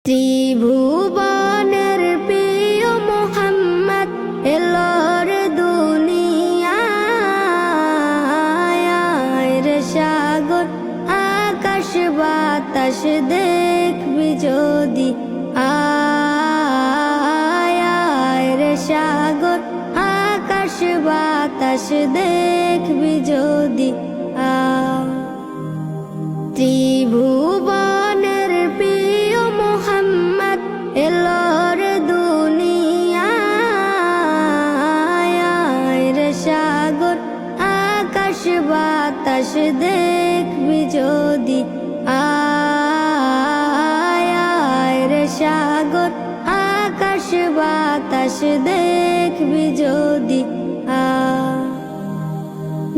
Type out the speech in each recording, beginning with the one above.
ত্রিভুবনের প্রিয় মোহাম্মদ এলোর দুনিয়ায় রে সাগর আকাশ বাতাস দেখবি যদি আয় রে সাগর আকাশ বাতাস দেখবি যদি ত্রিভুবনের প্রিয় মোহাম্মদ এলোর দুনিয়ায় রে সাগর আকাশ বাতাস দেখবি যদি আয় রে সাগর আকাশ বাতাস দেখবি যদি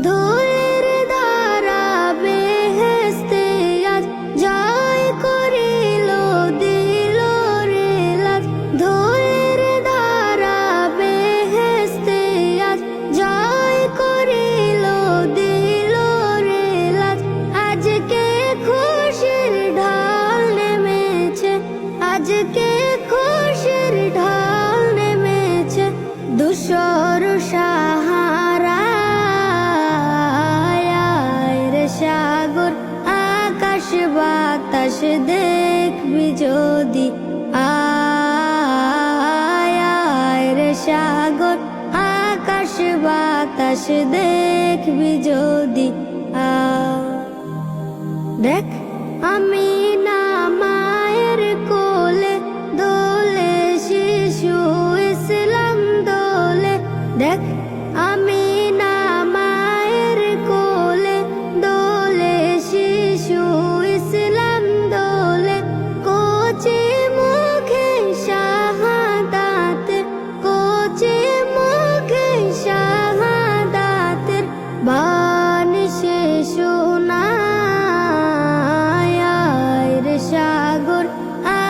ধুলির দ্বারা বেহেশতে আজ জয় করিল দিল রে লাজ ধুলির দ্বারা বেহেশতে আজ জয় করিল দিল রে লাজ আজকে খুশির ঢাল নেমেছে আজকে খুশির ঢাল নেমেছে ধূসর সাহারা সাগর আকাশ বাতাস দেখবি যদি আয় রে সাগর আকাশ বাতাস দেখবি যদি দেখ আমি না মায়ের কোলে দোলে শিশু ইসলাম দোলে দেখ আমি না মায়ের কোলে দোলে শিশু ইসলাম দোলে কোচে মুখে শাহাদাতের কোচে মুখে শাহাদাতের বাণী সে শোনায় রে সাগর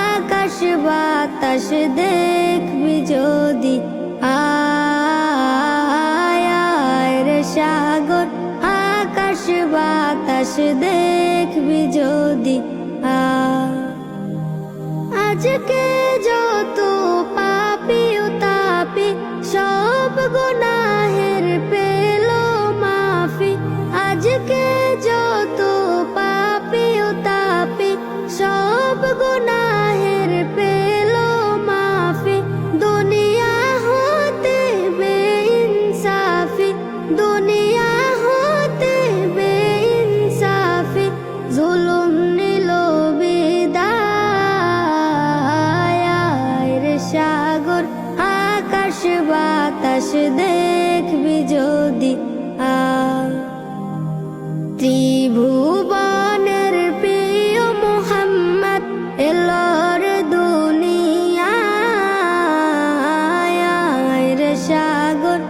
আকাশ বাতাস দেখবি যদি আয় রে সাগর আকাশ বাতাস দেখবি যদি আজকে যত পাপি ও তাপি সব গুনাহের পেল মাফি আজকে যত পাপি ও তাপি সব গুনাহের পেল মাফি দুনিয়া হতে বেইনসাফি দুনিয়া হতে বেইনসাফি জুলুম নিল বিদায় রে সাগর আকাশ বাতাস দেখবি যদি ত্রিভুবনের প্রিয় মোহাম্মদ এলোর দুনিয়ায় রে সাগর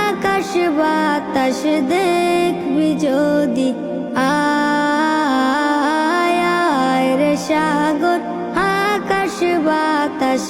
আকাশ বাতাস দেখবি যদি আয় রে সাগর আকাশ বাতাস